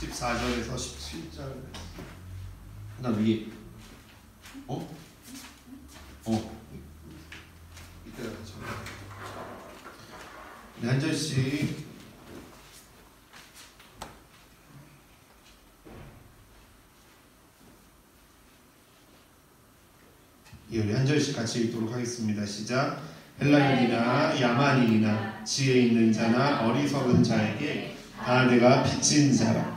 14절에서 17절. 나 위에. 이때가 네, 한 절씩. 우리 한 절씩 같이 읽도록 하겠습니다. 시작. 헬라인이나 야만인이나 지혜 있는 자나 어리석은 자에게 다 내가 빚진 자라.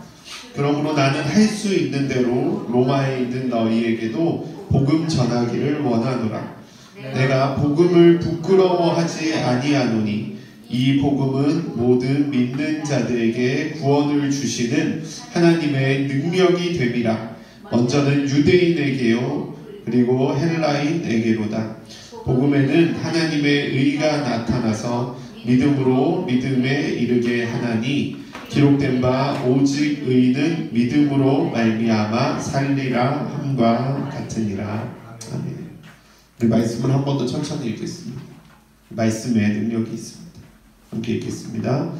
그러므로 나는 할 수 있는 대로 로마에 있는 너희에게도 복음 전하기를 원하노라. 내가 복음을 부끄러워하지 아니하노니 이 복음은 모든 믿는 자들에게 구원을 주시는 하나님의 능력이 됨이라. 먼저는 유대인에게요 그리고 헬라인에게로다. 복음에는 하나님의 의가 나타나서 믿음으로 믿음에 이르게 하나니 기록된 바 오직 의는 믿음으로 말미암아 살리라 함과 같으니라. 아멘. 우리 말씀을 한 번 더 천천히 읽겠습니다. 말씀에 능력이 있습니다. 함께 읽겠습니다.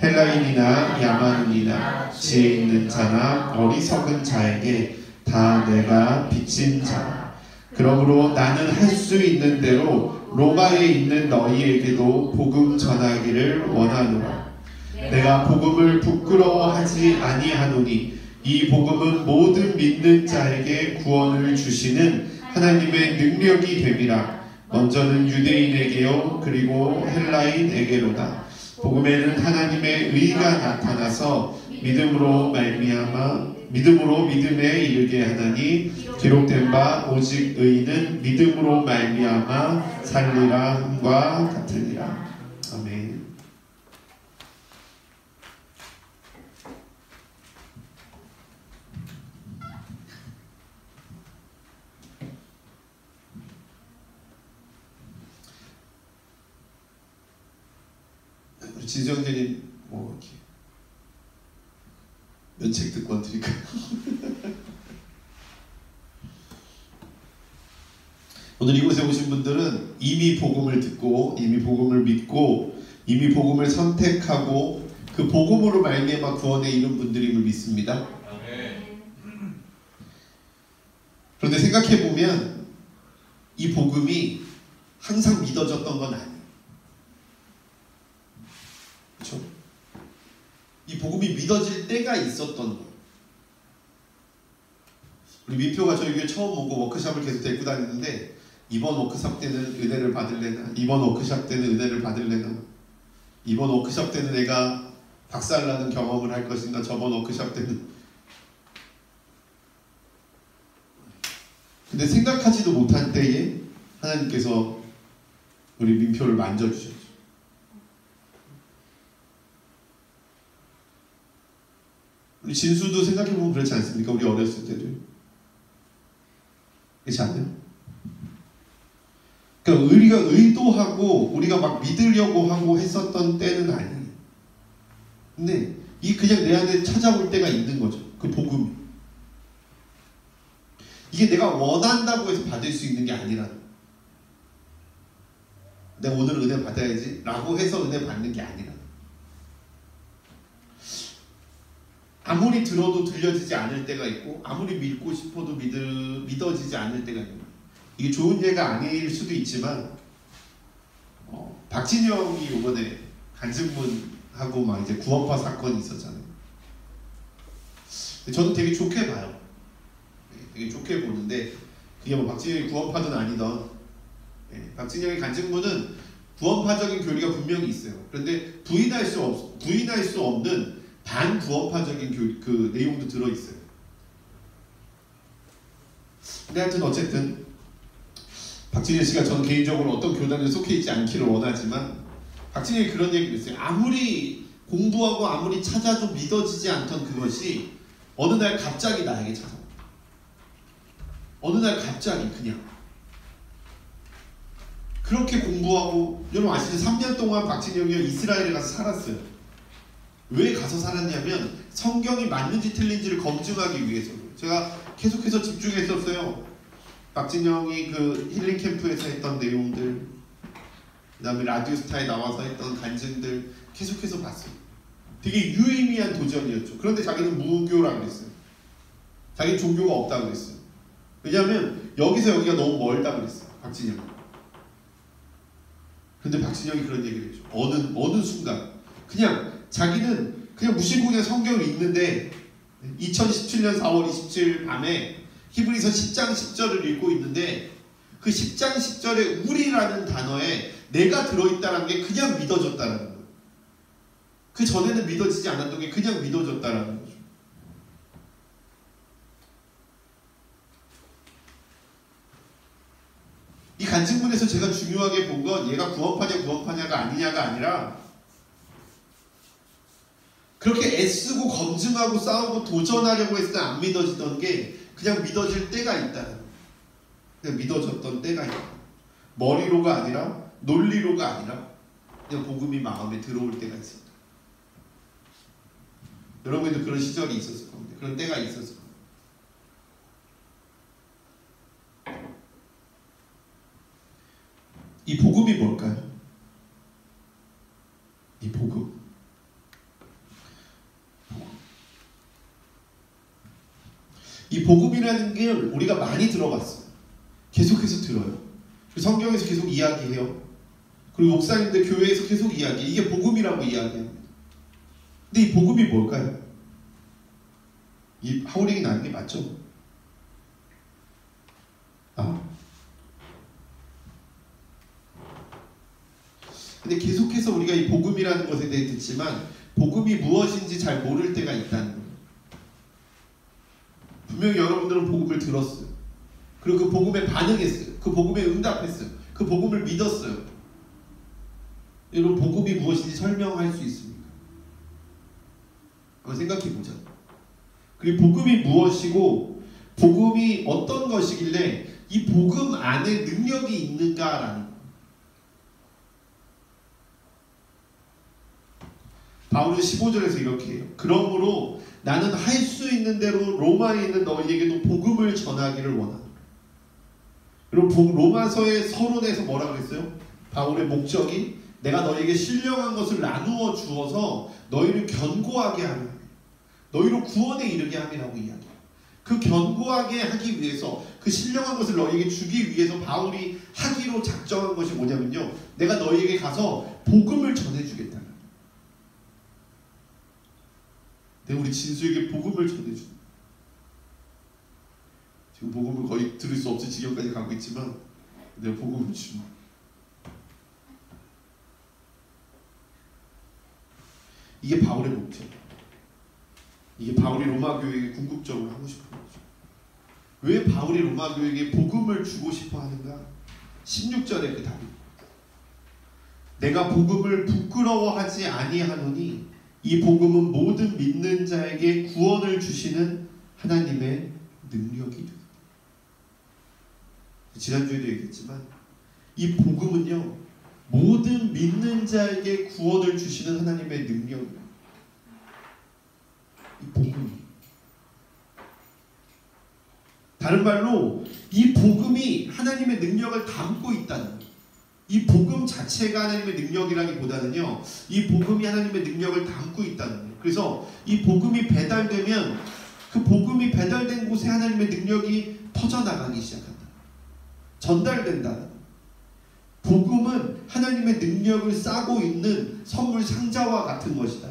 헬라인이나 야만인이나 지혜 있는 자나 어리석은 자에게 다 내가 빚진 자라. 그러므로 나는 할 수 있는 대로 로마에 있는 너희에게도 복음 전하기를 원하노라. 내가 복음을 부끄러워하지 아니하노니 이 복음은 모든 믿는 자에게 구원을 주시는 하나님의 능력이 됨이라. 먼저는 유대인에게요 그리고 헬라인에게로다. 복음에는 하나님의 의가 나타나서 믿음으로 믿음에 이르게 하나니 기록된 바 오직 의는 믿음으로 말미암아 살리라 함과 같으니라. 아멘. 우리 진성재님 뭐 이렇게 면책 특권 드릴까요? 오늘 이곳에 오신 분들은 이미 복음을 듣고 이미 복음을 믿고 이미 복음을 선택하고 그 복음으로 말미암아 구원에 이른 분들임을 믿습니다. 그런데 생각해보면 이 복음이 항상 믿어졌던 건 아니에요. 그렇죠? 이 복음이 믿어질 때가 있었던 거예요. 우리 민표가 저희 교회 처음 오고 워크숍을 계속 데리고 다니는데 이번 워크숍 때는 은혜를 받을래나, 이번 워크숍 때는 은혜를 받을래나, 이번 워크숍 때는 내가 박살나는 경험을 할 것인가, 저번 워크숍 때는. 근데 생각하지도 못한 때에 하나님께서 우리 민표를 만져주셨죠. 우리 진수도 생각해보면 그렇지 않습니까? 우리 어렸을 때도. 그렇지 않나요? 그러니까 우리가 의도하고 우리가 막 믿으려고 하고 했었던 때는 아니에요. 근데 이 그냥 내 안에 찾아올 때가 있는 거죠. 그 복음이. 이게 내가 원한다고 해서 받을 수 있는 게 아니라, 내가 오늘 은혜 받아야지 라고 해서 은혜 받는 게 아니라, 아무리 들어도 들려지지 않을 때가 있고 아무리 믿고 싶어도 믿어지지 않을 때가 있는 거예요. 이게 좋은 예가 아닐 수도 있지만 박진영이 이번에 간증문하고 막 이제 구원파 사건이 있었잖아요. 저는 되게 좋게 봐요. 되게 좋게 보는데 그게 뭐 박진영이 구원파든 아니든 박진영의 간증문은 구원파적인 교리가 분명히 있어요. 그런데 부인할 수 없는 반구원파적인 그 내용도 들어있어요. 근데 하여튼 어쨌든 박진영 씨가 저는 개인적으로 어떤 교단에 속해 있지 않기를 원하지만 박진영이 그런 얘기를 했어요. 아무리 공부하고 아무리 찾아도 믿어지지 않던 그것이 어느 날 갑자기 나에게 찾아옵니다. 어느 날 갑자기 그냥 그렇게 공부하고, 여러분 아시죠? 3년 동안 박진영이 이스라엘에 가서 살았어요. 왜 가서 살았냐면 성경이 맞는지 틀린지를 검증하기 위해서요. 제가 계속해서 집중했었어요. 박진영이 그 힐링 캠프에서 했던 내용들, 그 다음에 라디오스타에 나와서 했던 간증들 계속해서 봤어요. 되게 유의미한 도전이었죠. 그런데 자기는 무교라고 그랬어요. 자기는 종교가 없다고 그랬어요. 왜냐하면 여기서 여기가 너무 멀다고 그랬어요. 박진영. 근데 박진영이 그런 얘기를 했죠. 어느 순간 그냥 자기는 그냥 무심코 그냥 성경을 읽는데 2017년 4월 27일 밤에 히브리서 10장 10절을 읽고 있는데 그 10장 10절에 우리라는 단어에 내가 들어있다는 게 그냥 믿어졌다는 거예요. 그 전에는 믿어지지 않았던 게 그냥 믿어졌다는 거죠. 이 간증문에서 제가 중요하게 본 건 얘가 구원파냐가 아니냐가 아니라 그렇게 애쓰고 검증하고 싸우고 도전하려고 했을 때 안 믿어지던 게 그냥 믿어질 때가 있다는 거예요. 그냥 믿어졌던 때가 있다. 머리로가 아니라 논리로가 아니라 그냥 복음이 마음에 들어올 때가 있습니다. 여러분도 그런 시절이 있었을 겁니다. 그런 때가 있었을 겁니다. 이 복음이 뭘까요? 이 복음. 이 복음이라는 게 우리가 많이 들어봤어요. 계속해서 들어요. 성경에서 계속 이야기해요. 그리고 목사님들 교회에서 계속 이야기해요. 이게 복음이라고 이야기합니다. 근데 이 복음이 뭘까요? 이 하울링이 나는 게 맞죠? 근데 계속해서 우리가 이 복음이라는 것에 대해 듣지만 복음이 무엇인지 잘 모를 때가 있다는 거예요. 분명히 여러분들은 복음을 들었어요. 그리고 그 복음에 반응했어요. 그 복음에 응답했어요. 그 복음을 믿었어요. 여러분 복음이 무엇인지 설명할 수 있습니까? 한번 생각해 보자. 그리고 복음이 무엇이고 복음이 어떤 것이길래 이 복음 안에 능력이 있는가라는 거예요. 바울은 15절에서 이렇게 해요. 그러므로 나는 할 수 있는 대로 로마에 있는 너희에게도 복음을 전하기를 원한다. 여러분 로마서의 서론에서 뭐라고 그랬어요? 바울의 목적이 내가 너희에게 신령한 것을 나누어 주어서 너희를 견고하게 하며 너희로 구원에 이르게 함이라고 이야기해요. 그 견고하게 하기 위해서 그 신령한 것을 너희에게 주기 위해서 바울이 하기로 작정한 것이 뭐냐면요. 내가 너희에게 가서 복음을 전해주겠다. 내가 우리 진수에게 복음을 전해준다. 지금 복음을 거의 들을 수 없을 지경까지 가고 있지만 내가 복음을 준다. 이게 바울의 목적. 이게 바울이 로마 교회에게 궁극적으로 하고 싶은 거죠. 왜 바울이 로마 교회에게 복음을 주고 싶어 하는가? 16절에 그 답이 내가 복음을 부끄러워하지 아니하노니 이 복음은 모든 믿는 자에게 구원을 주시는 하나님의 능력이다. 지난주에도 얘기했지만 이 복음은요 모든 믿는 자에게 구원을 주시는 하나님의 능력이에요. 이 복음이 다른 말로 이 복음이 하나님의 능력을 담고 있다는 거예요. 이 복음 자체가 하나님의 능력이라기보다는요 이 복음이 하나님의 능력을 담고 있다는 거예요. 그래서 이 복음이 배달되면 그 복음이 배달된 곳에 하나님의 능력이 퍼져나가기 시작한다. 전달된다. 복음은 하나님의 능력을 싸고 있는 선물 상자와 같은 것이다.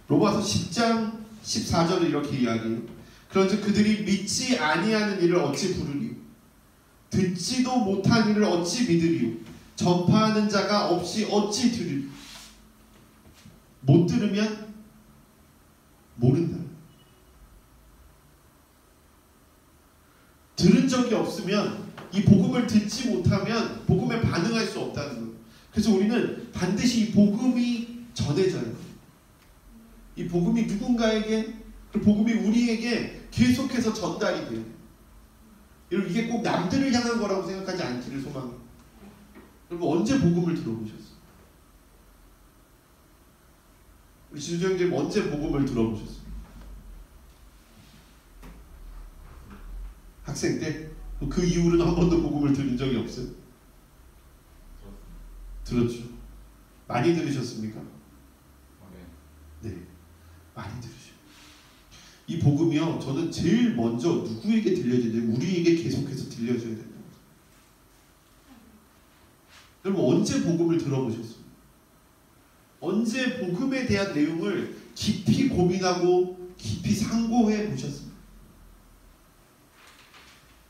로마서 10장 14절을 이렇게 이야기해요. 그런즉 그들이 믿지 아니하는 일을 어찌 부르리요? 듣지도 못한 일을 어찌 믿으리요? 전파하는 자가 없이 어찌 들으리요? 못 들으면 모른다. 들은 적이 없으면 이 복음을 듣지 못하면 복음에 반응할 수 없다는 거예요. 그래서 우리는 반드시 이 복음이 전해져야 돼요. 이 복음이 누군가에게, 그 복음이 우리에게 계속해서 전달이 돼요. 여러분 이게 꼭 남들을 향한 거라고 생각하지 않기를 소망해요. 여러분 언제 복음을 들어보셨어요? 우리 진수 형님 언제 복음을 들어보셨어요? 학생 때? 그 이후로는 한 번도 복음을 들은 적이 없어요? 들었죠. 많이 들으셨습니까? 네. 네, 많이 들으셔요. 이 복음이요, 저는 제일 먼저 누구에게 들려줘야 돼요? 우리에게 계속해서 들려줘야 된다고. 여러분 언제 복음을 들어보셨어요? 언제 복음에 대한 내용을 깊이 고민하고 깊이 상고해 보셨습니까?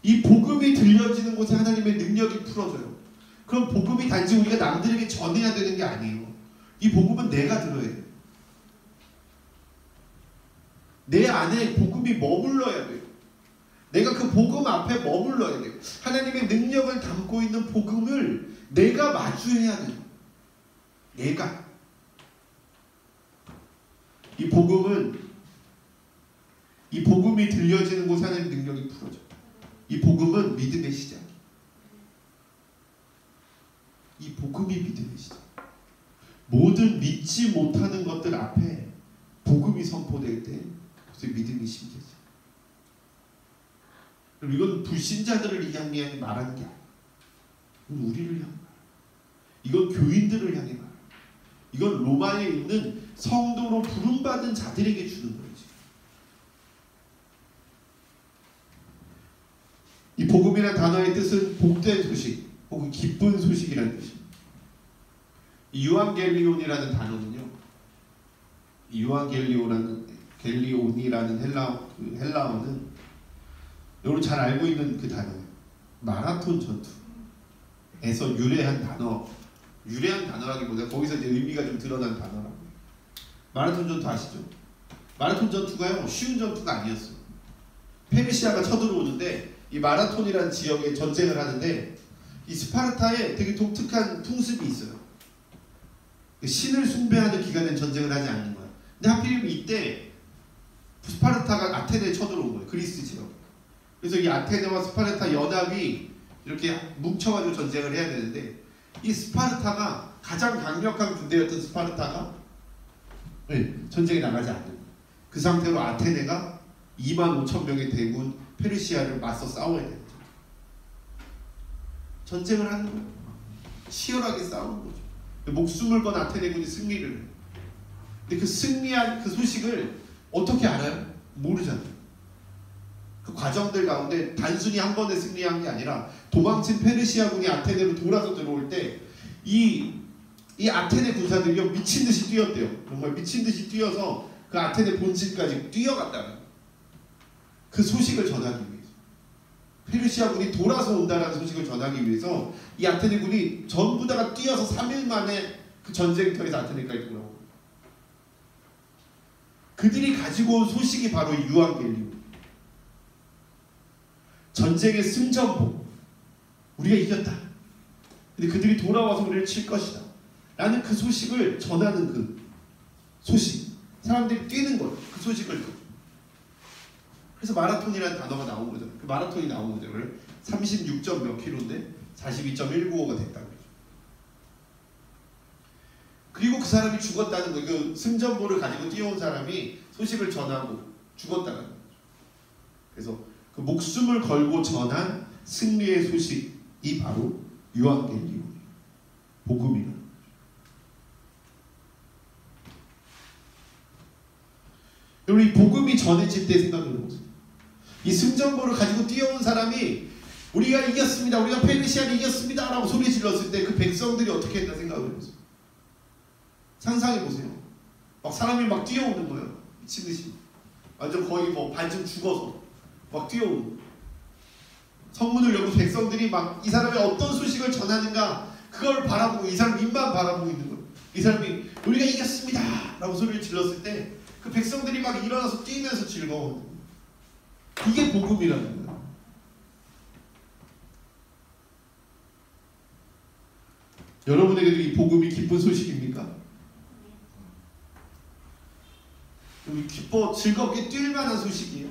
이 복음이 들려지는 곳에 하나님의 능력이 풀어져요. 그럼 복음이 단지 우리가 남들에게 전해야 되는 게 아니에요. 이 복음은 내가 들어야 돼요. 내 안에 복음이 머물러야 돼요. 내가 그 복음 앞에 머물러야 돼요. 하나님의 능력을 담고 있는 복음을 내가 마주해야 돼요. 내가. 이 복음이 들려지는 곳에 하나님의 능력이 풀어져요. 이 복음은 믿음의 시작이에요. 이 복음이 믿음의 시작. 모든 믿지 못하는 것들 앞에 복음이 선포될 때 그것이 믿음이 심겨져요. 이건 불신자들을 향해 말하는 게 아니에요. 이건 우리를 향해 말해요. 이건 교인들을 향해 말해요. 이건 로마에 있는 성도로 부름받은 자들에게 주는 거지. 이 복음이라는 단어의 뜻은 복된 소식 혹은 기쁜 소식이라는 뜻입니다. 이 유앙겔리온이라는 단어는요, 이 겔리온이라는 헬라어는 여러분 잘 알고 있는 그 단어예요. 마라톤 전투에서 유래한 단어라기보다 거기서 이제 의미가 좀 드러난 단어라고요. 마라톤 전투 아시죠? 마라톤 전투가요 쉬운 전투가 아니었어요. 페르시아가 쳐들어오는데 이 마라톤이라는 지역에 전쟁을 하는데 이 스파르타에 되게 독특한 풍습이 있어요. 신을 숭배하는 기간에 전쟁을 하지 않는 거야. 근데 하필이면 이때 스파르타가 아테네에 쳐들어온 거예요. 그리스 지역. 그래서 이 아테네와 스파르타 연합이 이렇게 뭉쳐가지고 전쟁을 해야 되는데 이 스파르타가 가장 강력한 군대였던 스파르타가 전쟁에 나가지 않는 거예요. 그 상태로 아테네가 25,000명의 대군 페르시아를 맞서 싸워야 되는 거죠. 전쟁을 하는 거예요. 치열하게 싸우는 거죠. 목숨을 건 아테네군이 승리를 해요. 근데 그 승리한 그 소식을 어떻게 알아요? 모르잖아요. 그 과정들 가운데 단순히 한 번에 승리한 게 아니라 도망친 페르시아군이 아테네로 돌아서 들어올 때 이 아테네 군사들이요 미친 듯이 뛰었대요. 정말 미친 듯이 뛰어서 그 아테네 본진까지 뛰어갔다는 그 소식을 전하기 위해서, 페르시아군이 돌아서 온다라는 소식을 전하기 위해서 이 아테네군이 전부 다가 뛰어서 3일 만에 그 전쟁터에서 아테네까지 돌아오고, 그들이 가지고 온 소식이 바로 이 유앙겔리온, 전쟁의 승전보, 우리가 이겼다. 근데 그들이 돌아와서 우리를 칠 것이다 라는 그 소식을 전하는 그 소식, 사람들이 뛰는 거예요. 그 소식을. 그래서 마라톤이라는 단어가 나온 거죠. 그 마라톤이 나온 거죠. 36점 몇 킬로인데 42.195가 됐다는 거죠. 그리고 그 사람이 죽었다는 거예요. 그 승전보를 가지고 뛰어온 사람이 소식을 전하고 죽었다는 거죠. 그래서 그 목숨을 걸고 전한 승리의 소식이 바로 유앙겔리온, 복음이라는 거죠. 여러분, 이 복음이 전해질 때 생각해 보세요. 이 승전보를 가지고 뛰어온 사람이 우리가 이겼습니다, 우리가 페르시아를 이겼습니다 라고 소리 질렀을 때 그 백성들이 어떻게 했나 생각해 보세요. 상상해 보세요. 막 사람이 막 뛰어오는 거예요. 미친듯이. 완전 거의 뭐 반쯤 죽어서 막 뛰어오는 거예요. 성문을 열고 백성들이 막 이 사람이 어떤 소식을 전하는가 그걸 바라보고, 이 사람 입만 바라보고 있는 거예요. 이 사람이 우리가 이겼습니다 라고 소리를 질렀을 때 그 백성들이 막 일어나서 뛰면서 즐거워요. 이게 복음이라는 거예요. 여러분에게도 이 복음이 기쁜 소식입니까? 기뻐 즐겁게 뛸 만한 소식이에요.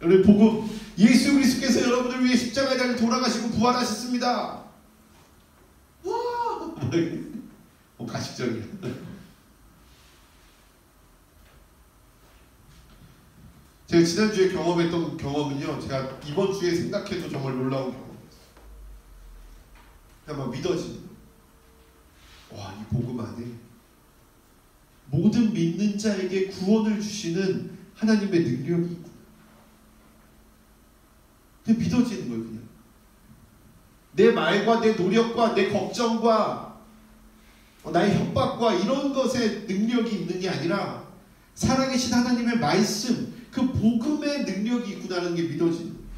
여러분, 복음, 예수 그리스도께서 여러분을 위해 십자가에 달려 돌아가시고 부활하셨습니다. 와! 가식적이야. 제가 지난주에 경험했던 경험은요, 제가 이번 주에 생각해도 정말 놀라운 경험이었어요. 그냥 막 믿어지는 거예요. 와, 복음 안에 모든 믿는 자에게 구원을 주시는 하나님의 능력이 있구나. 그게 믿어지는 거예요. 그냥 내 말과 내 노력과 내 걱정과 나의 협박과 이런 것에 능력이 있는 게 아니라 살아계신 하나님의 말씀, 그 복음의 능력이 있구나라는 게 믿어지는 거예요.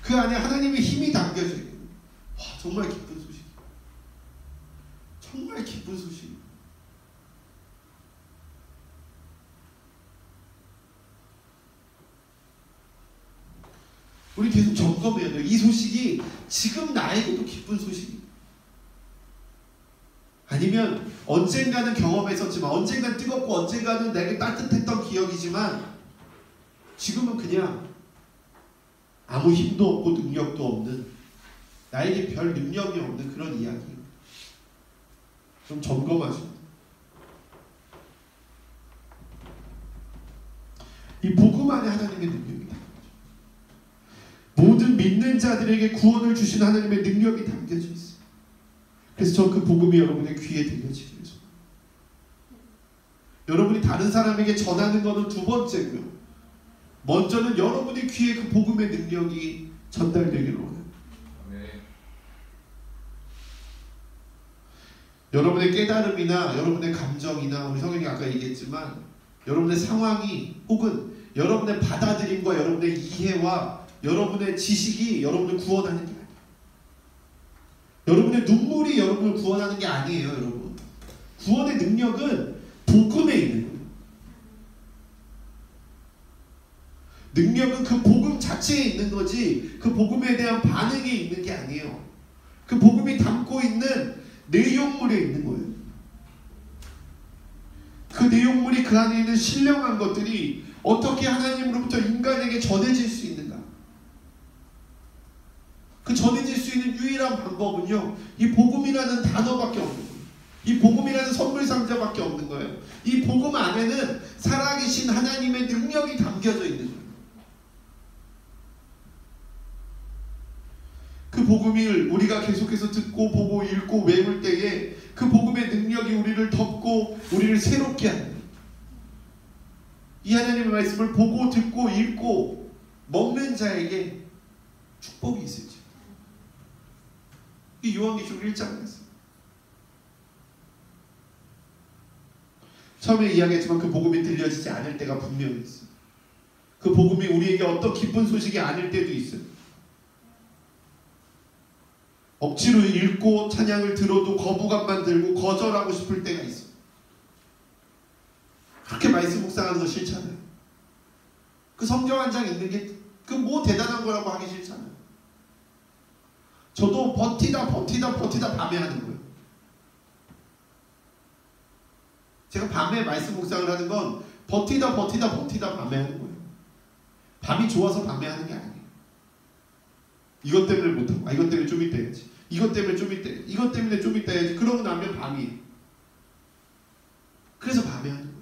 그 안에 하나님의 힘이 담겨져 있는 거예요. 와, 정말 기쁜 소식. 정말 기쁜 소식. 우리 계속 점검해야 돼요. 이 소식이 지금 나에게도 기쁜 소식이에요. 아니면 언젠가는 경험했었지만, 언젠가는 뜨겁고 언젠가는 내게 따뜻했던 기억이지만 지금은 그냥 아무 힘도 없고 능력도 없는, 나에게 별 능력이 없는 그런 이야기예요. 좀 점검하시고, 이 복음 안에 하나님의 능력이다. 모든 믿는 자들에게 구원을 주신 하나님의 능력이 담겨져 있어요. 그래서 저 그 복음이 여러분의 귀에 들려지기를 소원합니다. 여러분이 다른 사람에게 전하는 것은 두 번째고요. 먼저는 여러분의 귀에 그 복음의 능력이 전달되기를 원합니다. 여러분의 깨달음이나 여러분의 감정이나, 우리 성경이 아까 얘기했지만, 여러분의 상황이 혹은 여러분의 받아들임과 여러분의 이해와 여러분의 지식이 여러분을 구원하는 게 아니에요. 여러분의 눈물이 여러분을 구원하는 게 아니에요. 여러분, 구원의 능력은 복음에 있는 거예요. 능력은 그 복음 자체에 있는 거지, 그 복음에 대한 반응에 있는 게 아니에요. 그 복음이 담고 있는 내용물에 있는 거예요. 그 내용물이 그 안에 있는 신령한 것들이 어떻게 하나님으로부터 인간에게 전해질 수 있는가? 그 전해질 수 있는 유일한 방법은요, 이 복음이라는 단어밖에 없는 거예요. 이 복음이라는 선물 상자밖에 없는 거예요. 이 복음 안에는 살아계신 하나님의 능력이 담겨져 있는 거예요. 그 복음을 우리가 계속해서 듣고 보고 읽고 외울 때에 그 복음의 능력이 우리를 덮고 우리를 새롭게 하는 거예요. 이 하나님의 말씀을 보고 듣고 읽고 먹는 자에게 축복이 있을지. 이 요한계시록 1장에 있어요. 처음에 이야기했지만 그 복음이 들려지지 않을 때가 분명히 있어요. 그 복음이 우리에게 어떤 기쁜 소식이 아닐 때도 있어요. 억지로 읽고 찬양을 들어도 거부감만 들고 거절하고 싶을 때가 있어요. 그렇게 말씀 묵상하는 거 싫잖아요. 그 성경 한 장 읽는 게 그 뭐 대단한 거라고 하기 싫잖아요. 저도 버티다 밤에 하는 거예요. 제가 밤에 말씀 묵상을 하는 건 버티다 밤에 하는 거예요. 밤이 좋아서 밤에 하는 게 아니에요. 이것 때문에 못하고, 이것 때문에 좀 이따 해야지, 이것 때문에 좀 이따 해야지, 이것 때문에 좀 이따 해야지, 그러고 나면 밤이에요. 그래서 밤에 하는 거예요.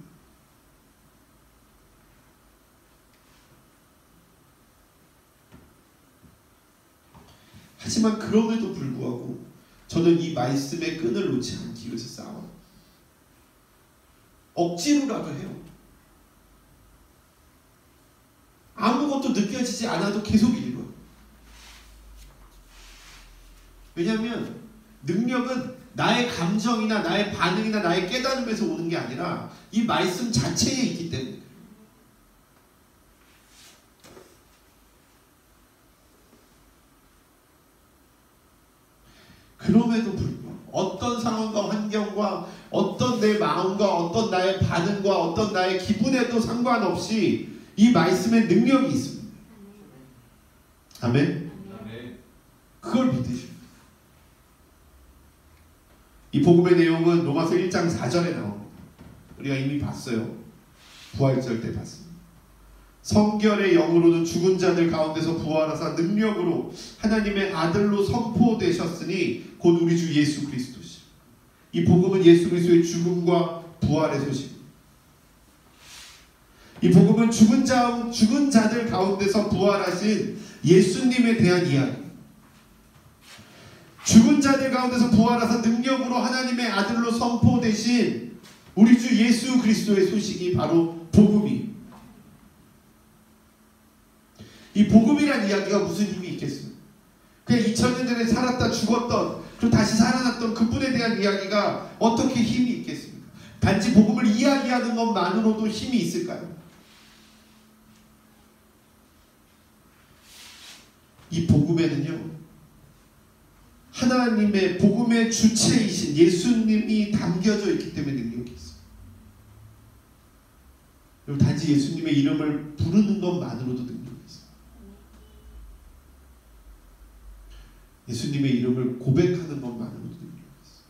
하지만 그럼에도 불구하고 저는 이 말씀의 끈을 놓지 않기 위해서 싸워요. 억지로라도 해요. 아무것도 느껴지지 않아도 계속 읽어요. 왜냐하면 능력은 나의 감정이나 나의 반응이나 나의 깨달음에서 오는 게 아니라 이 말씀 자체에 있기 때문에. 그럼에도 불구하고 어떤 상황과 환경과 어떤 내 마음과 어떤 나의 반응과 어떤 나의 기분에도 상관없이 이 말씀의 능력이 있습니다. 아멘? 그걸 믿으십니다. 이 복음의 내용은 로마서 1장 4절에 나옵니다. 우리가 이미 봤어요. 부활절 때 봤습니다. 성결의 영으로는 죽은 자들 가운데서 부활하사 능력으로 하나님의 아들로 선포되셨으니 곧 우리 주 예수 그리스도시. 이 복음은 예수 그리스도의 죽음과 부활의 소식입니다. 이 복음은 죽은 자들 가운데서 부활하신 예수님에 대한 이야기. 죽은 자들 가운데서 부활하사 능력으로 하나님의 아들로 선포되신 우리 주 예수 그리스도의 소식이 바로 복음이. 이 복음이란 이야기가 무슨 힘이 있겠어요? 그냥 2000년 전에 살았다 죽었던 그리고 다시 살아났던 그분에 대한 이야기가 어떻게 힘이 있겠습니까? 단지 복음을 이야기하는 것만으로도 힘이 있을까요? 이 복음에는요, 하나님의 복음의 주체이신 예수님이 담겨져 있기 때문에 능력이 있어요. 그리고 단지 예수님의 이름을 부르는 것만으로도 능력이 있어요. 예수님의 이름을 고백하는 것만으로도 능력이 있어요.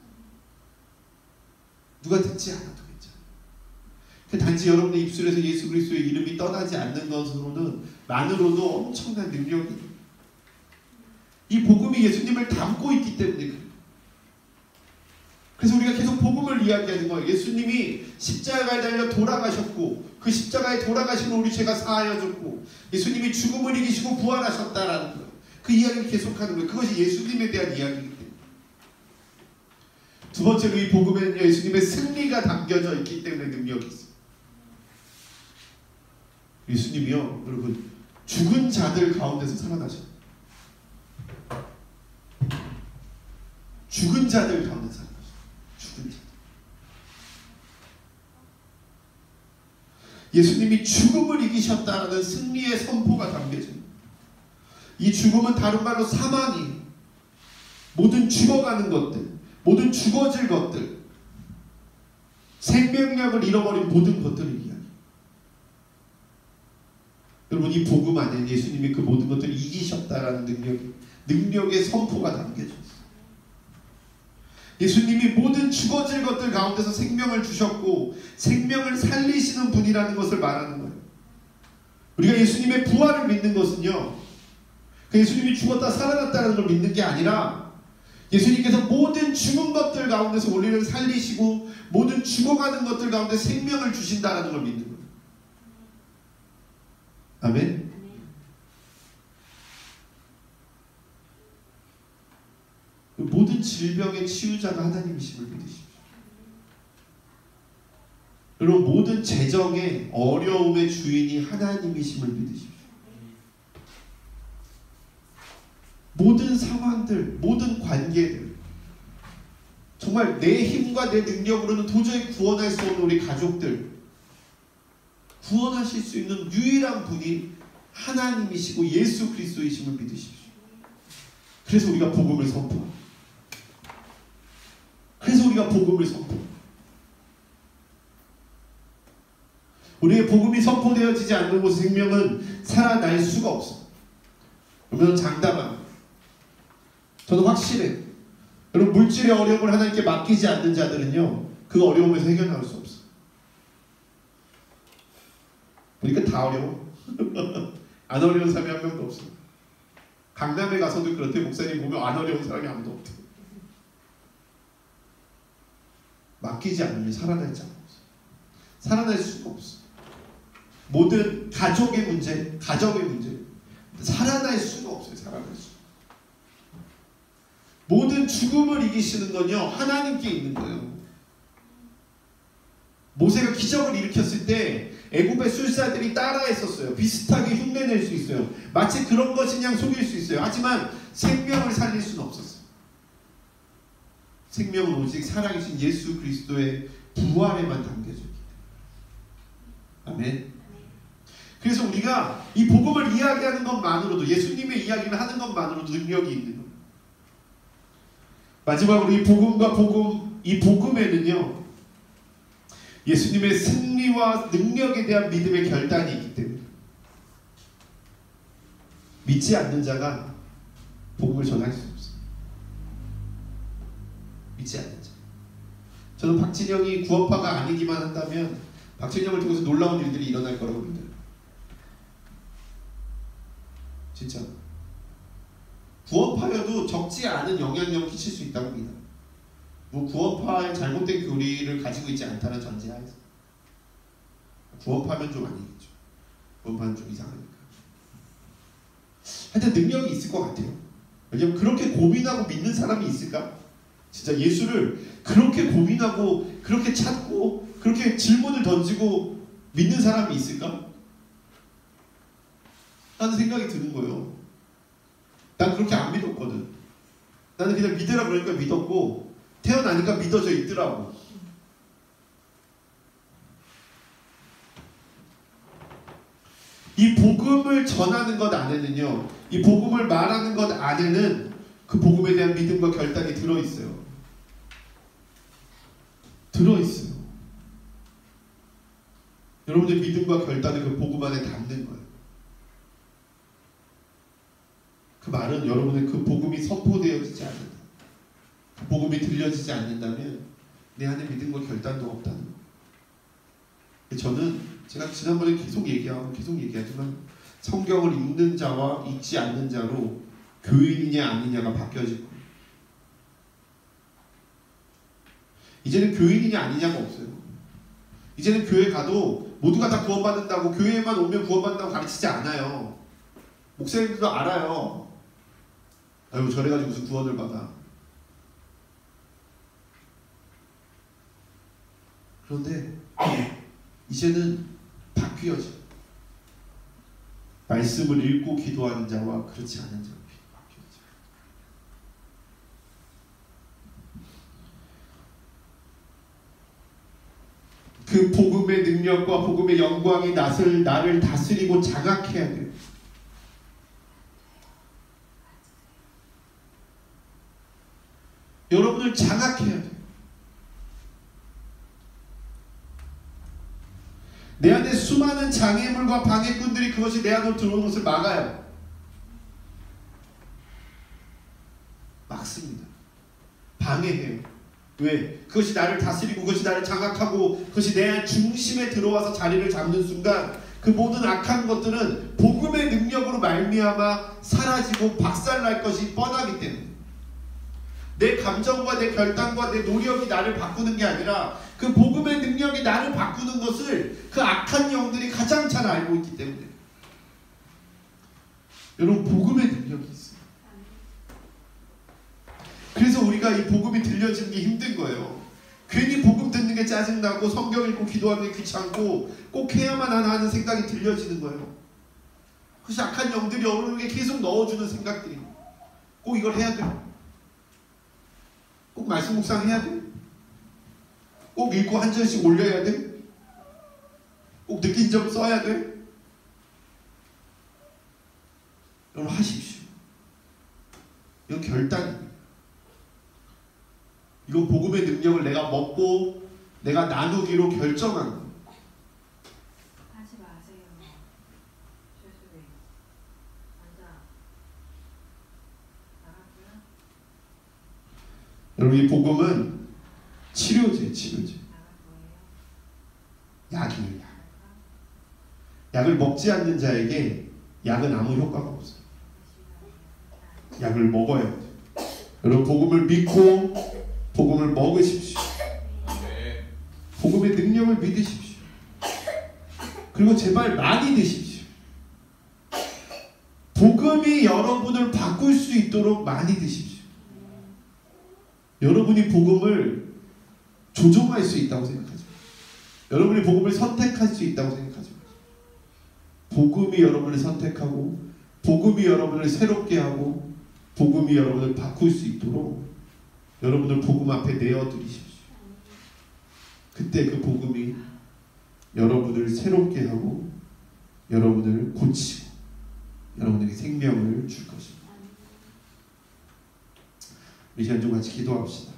누가 듣지 않아도 괜찮아요. 단지 여러분의 입술에서 예수 그리스도의 이름이 떠나지 않는 것으로는 만으로도 엄청난 능력이 있어요. 이 복음이 예수님을 담고 있기 때문에 그래요. 그래서 우리가 계속 복음을 이야기하는 거예요. 예수님이 십자가에 달려 돌아가셨고 그 십자가에 돌아가시면 우리 죄가 사하여졌고 예수님이 죽음을 이기시고 부활하셨다라는 거예요. 그 이야기를 계속하는 거예요. 그것이 예수님에 대한 이야기이기 때문에. 두 번째로 이 복음에는 예수님의 승리가 담겨져 있기 때문에 능력이 있어요. 예수님이요, 여러분, 죽은 자들 가운데서 살아나셨어요. 죽은 자들 가운데 살아나셨어요. 죽은 자들. 예수님이 죽음을 이기셨다는 승리의 선포가 담겨집니다. 이 죽음은 다른 말로 사망이, 모든 죽어가는 것들, 모든 죽어질 것들, 생명력을 잃어버린 모든 것들을 이야기해요. 여러분, 이 복음 안에 예수님이 그 모든 것들을 이기셨다라는 능력의 선포가 담겨져 있어요. 예수님이 모든 죽어질 것들 가운데서 생명을 주셨고 생명을 살리시는 분이라는 것을 말하는 거예요. 우리가 예수님의 부활을 믿는 것은요, 예수님이 죽었다 살아났다는 걸 믿는 게 아니라 예수님께서 모든 죽은 것들 가운데서 우리를 살리시고 모든 죽어가는 것들 가운데 생명을 주신다는 걸 믿는 거예요. 아멘. 모든 질병의 치유자가 하나님이심을 믿으십시오. 여러분, 모든 재정의 어려움의 주인이 하나님이심을 믿으십시오. 모든 상황들, 모든 관계들, 정말 내 힘과 내 능력으로는 도저히 구원할 수 없는 우리 가족들, 구원하실 수 있는 유일한 분이 하나님이시고 예수 그리스도이심을 믿으십시오. 그래서 우리가 복음을 선포합니다. 그래서 우리가 복음을 선포합니다. 우리의 복음이 선포되어지지 않는 곳 생명은 살아날 수가 없어. 그러면 장담합니다. 저는 확실해. 여러분, 물질의 어려움을 하나님께 맡기지 않는 자들은요, 그 어려움에서 해결나올 수 없어. 보니까 다 어려워. 안 어려운 사람이 한 명도 없어. 강남에 가서도 그렇대. 목사님 보면 안 어려운 사람이 아무도 없대. 맡기지 않으면 살아날 자가 없어. 살아날 수가 없어. 모든 가족의 문제, 가정의 문제, 살아날 수가 없어요. 살아날 수. 모든 죽음을 이기시는 건요, 하나님께 있는 거예요. 모세가 기적을 일으켰을 때 애굽의 술사들이 따라했었어요. 비슷하게 흉내낼 수 있어요. 마치 그런 것인 양 속일 수 있어요. 하지만 생명을 살릴 수는 없었어요. 생명은 오직 살아계신 예수 그리스도의 부활에만 담겨져 있기 때문에. 아멘. 그래서 우리가 이 복음을 이야기하는 것만으로도, 예수님의 이야기를 하는 것만으로도 능력이 있는 겁니다. 마지막으로 이 복음과 이 복음에는요, 예수님의 승리와 능력에 대한 믿음의 결단이 있기 때문에 믿지 않는 자가 복음을 전할 수 없어요. 믿지 않는 자. 저는 박진영이 구원파가 아니기만 한다면 박진영을 통해서 놀라운 일들이 일어날 거라고 믿어요. 진짜. 구원파여도 적지 않은 영향력을 끼칠 수 있다고 믿어요. 뭐 구원파의 잘못된 교리를 가지고 있지 않다는 전제하에서. 구원파면 좀 아니겠죠. 구원파는 좀 이상하니까. 하여튼 능력이 있을 것 같아요. 왜냐면 그렇게 고민하고 믿는 사람이 있을까? 진짜 예수를 그렇게 고민하고 그렇게 찾고 그렇게 질문을 던지고 믿는 사람이 있을까? 라는 생각이 드는 거예요. 난 그렇게 안 믿었거든. 나는 그냥 믿으라 그러니까 믿었고 태어나니까 믿어져 있더라고. 이 복음을 전하는 것 안에는요, 이 복음을 말하는 것 안에는 그 복음에 대한 믿음과 결단이 들어있어요. 들어있어요. 여러분들 믿음과 결단을 그 복음 안에 담는 거예요. 그 말은 여러분의 그 복음이 선포되어지지 않는다. 그 복음이 들려지지 않는다면 내 안에 믿음과 결단도 없다는 거예요. 저는 제가 지난번에 계속 얘기하지만 성경을 읽는 자와 읽지 않는 자로 교인이냐 아니냐가 바뀌어질 거예요. 이제는 교인이냐 아니냐가 없어요. 이제는 교회 가도 모두가 다 구원받는다고 교회에만 오면 구원받는다고 가르치지 않아요. 목사님들도 알아요. 아유 저래가지고 무슨 구원을 받아. 그런데 이제는 바뀌어져. 말씀을 읽고 기도하는 자와 그렇지 않은 자가 바뀌어져. 그 복음의 능력과 복음의 영광이 나를 다스리고 장악해야 돼요. 여러분을 장악해야 돼요. 내 안에 수많은 장애물과 방해꾼들이 그것이 내 안으로 들어오는 것을 막아요. 막습니다. 방해해요. 왜? 그것이 나를 다스리고 그것이 나를 장악하고 그것이 내 중심에 들어와서 자리를 잡는 순간 그 모든 악한 것들은 복음의 능력으로 말미암아 사라지고 박살날 것이 뻔하기 때문에 내 감정과 내 결단과 내 노력이 나를 바꾸는 게 아니라 그 복음의 능력이 나를 바꾸는 것을 그 악한 영들이 가장 잘 알고 있기 때문에 여러분 복음의 능력이 있어요. 그래서 우리가 이 복음이 들려지는 게 힘든 거예요. 괜히 복음 듣는 게 짜증나고 성경 읽고 기도하는 게 귀찮고 꼭 해야만 하는 생각이 들려지는 거예요. 그것이 악한 영들이 여러분에게 계속 넣어주는 생각들이 꼭 이걸 해야 돼. 꼭 말씀 묵상해야 돼? 꼭 읽고 한 절씩 올려야 돼? 꼭 느낀 점 써야 돼? 여러분 하십시오. 이건 결단입니다. 이건 복음의 능력을 내가 먹고 내가 나누기로 결정한 거예요. 하지 마세요. 죄송해요. 앉아. 나갔구나. 여러분 이 복음은 치료제. 나갈 거예요. 약이에요. 약을 먹지 않는 자에게 약은 아무 효과가 없어요. 약을 먹어야 돼요. 여러분 복음을 믿고 복음을 먹으십시오. 복음의 능력을 믿으십시오. 그리고 제발 많이 드십시오. 복음이 여러분을 바꿀 수 있도록 많이 드십시오. 여러분이 복음을 조종할 수 있다고 생각하죠. 여러분이 복음을 선택할 수 있다고 생각하죠. 복음이 여러분을 선택하고 복음이 여러분을 새롭게 하고 복음이 여러분을 바꿀 수 있도록 여러분을 복음 앞에 내어드리십시오. 그때 그 복음이 여러분을 새롭게 하고 여러분을 고치고 여러분에게 생명을 줄 것입니다. 우리 시간 좀 같이 기도합시다.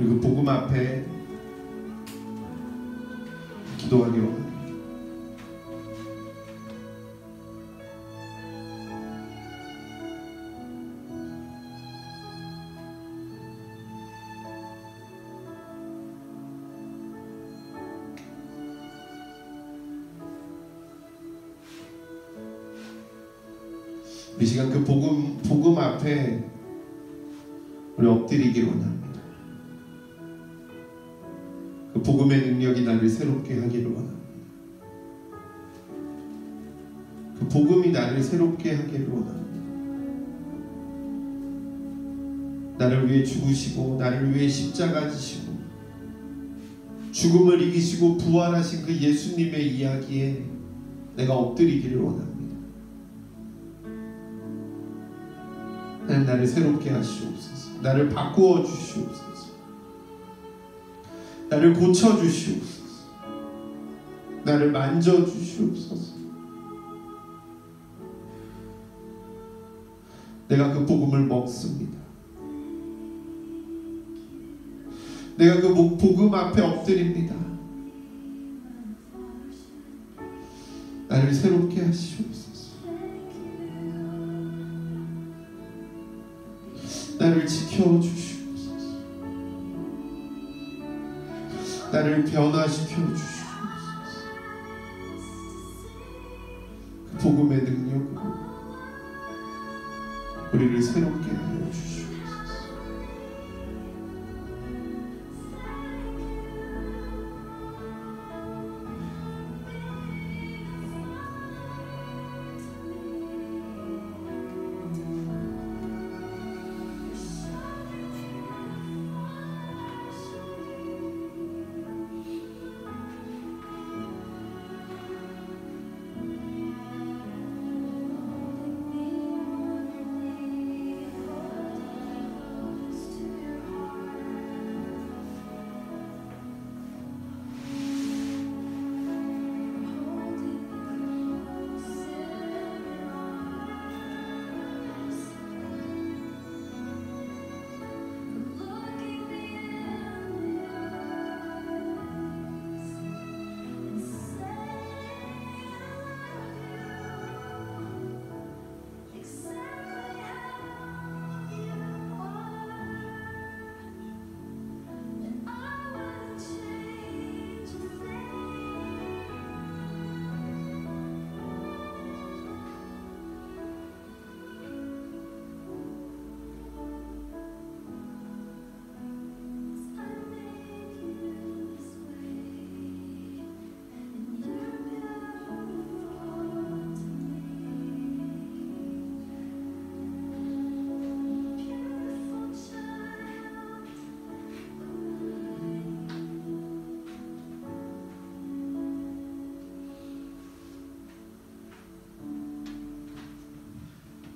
그리고 그 복음 앞에 기도하기로 합니다. 이 시간 그 복음 앞에 우리 엎드리기를 원합니다. 그 복음의 능력이 나를 새롭게 하기를 원합니다. 그 복음이 나를 새롭게 하기를 원합니다. 나를 위해 죽으시고 나를 위해 십자가 지시고 죽음을 이기시고 부활하신 그 예수님의 이야기에 내가 엎드리기를 원합니다. 하나님, 나를 새롭게 하시옵소서. 나를 바꾸어 주시옵소서. 나를 고쳐 주시옵소서. 나를 만져 주시옵소서. 내가 그 복음을 먹습니다. 내가 그 복음 앞에 엎드립니다. 나를 새롭게 하시옵소서. 나를 지켜주시옵소서. 나를 변화시켜 주시옵소서. 그 복음의 능력으로 우리를 새롭게 하여 주시옵소서.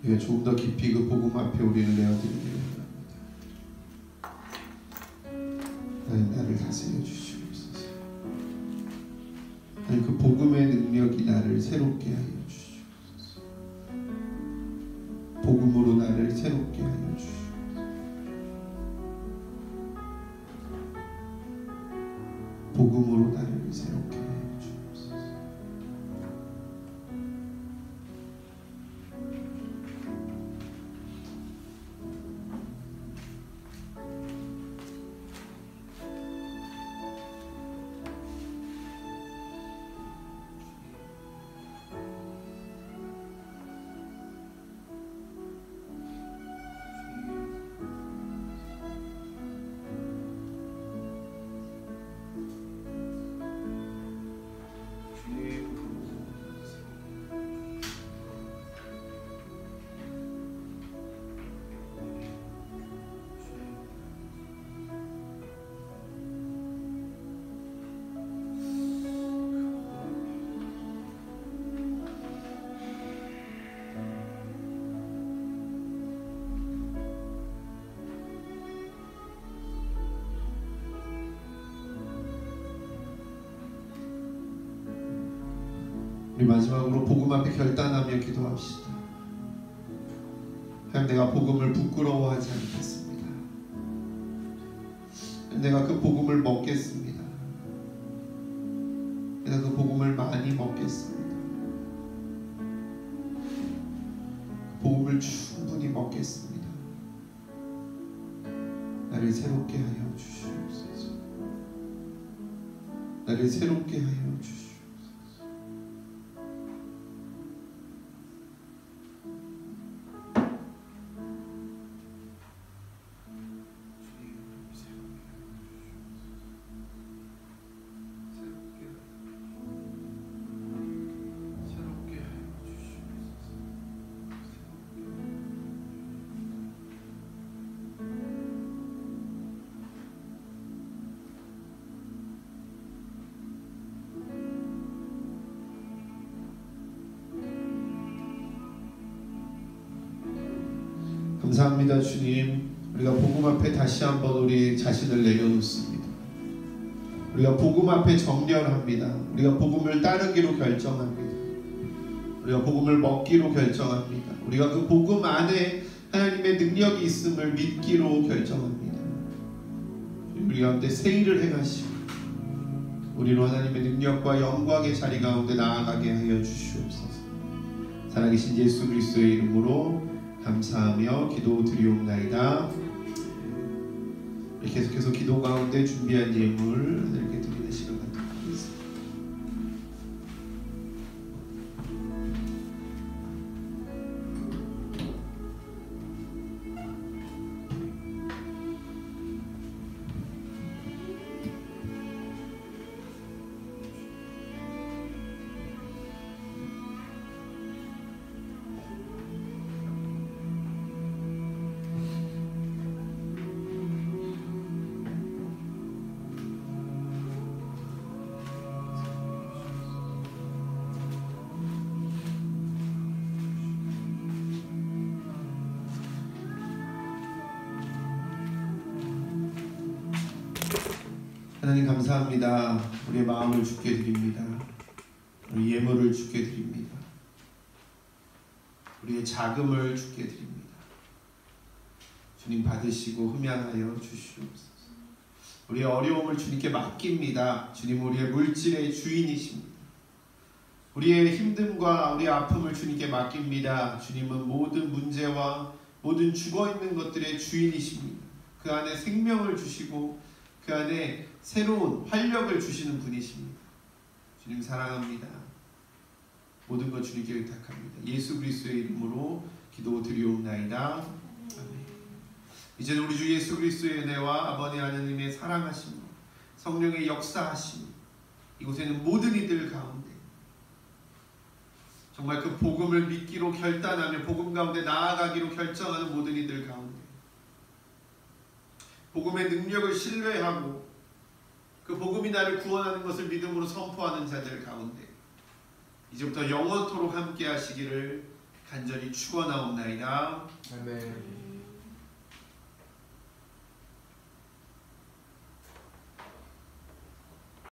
예, 조금 더 깊이 그 복음 앞에 우리를 내어드리기를 원합니다. 하나님, 나를 다스려 주시옵소서. 하나님, 그 복음의 능력이 나를 새롭게 하여 주시옵소서. 복음으로 나를 새롭게 하여 주시옵소서. 복음으로 나를 새롭게 하여 주옵소서. 우리 마지막으로 복음 앞에 결단하며 기도합시다. 하나님, 내가 복음을 부끄러워하지 않겠습니다. 내가 그 복음을 먹겠습니다. 내가 그 복음을 많이 먹겠습니다. 복음을 충분히 먹겠습니다. 나를 새롭게 하여 주시옵소서. 나를 새롭게 하여 주시옵소서. 감사합니다. 주님, 우리가 복음 앞에 다시 한번 우리 자신을 내려놓습니다. 우리가 복음 앞에 정렬합니다. 우리가 복음을 따르기로 결정합니다. 우리가 복음을 먹기로 결정합니다. 우리가 그 복음 안에 하나님의 능력이 있음을 믿기로 결정합니다. 우리 가운데 새 일을 행하시고 우리로 하나님의 능력과 영광의 자리 가운데 나아가게 하여 주시옵소서. 살아계신 예수 그리스도의 이름으로 감사하며 기도드리옵나이다. 계속해서 기도 가운데 준비한 예물 하나님께 드리는 시간 갖도록 하겠습니다. 하나님 감사합니다. 우리의 마음을 주께 드립니다. 우리 예물을 주께 드립니다. 우리의 자금을 주께 드립니다. 주님 받으시고 흠양하여 주시옵소서. 우리의 어려움을 주님께 맡깁니다. 주님 우리의 물질의 주인이십니다. 우리의 힘듦과 우리의 아픔을 주님께 맡깁니다. 주님은 모든 문제와 모든 죽어있는 것들의 주인이십니다. 그 안에 생명을 주시고 그 안에 새로운 활력을 주시는 분이십니다. 주님 사랑합니다. 모든 것 주님께 의탁합니다. 예수 그리스도의 이름으로 기도드리옵나이다. 아멘. 이제는 우리 주 예수 그리스도의 은혜와 아버지 하나님의 사랑하심, 성령의 역사하심, 이곳에는 모든 이들 가운데 정말 그 복음을 믿기로 결단하며 복음 가운데 나아가기로 결정하는 모든 이들 가운데 복음의 능력을 신뢰하고 그 복음이 나를 구원하는 것을 믿음으로 선포하는 자들 가운데 이제부터 영원토록 함께 하시기를 간절히 축원하옵나이다. 아멘.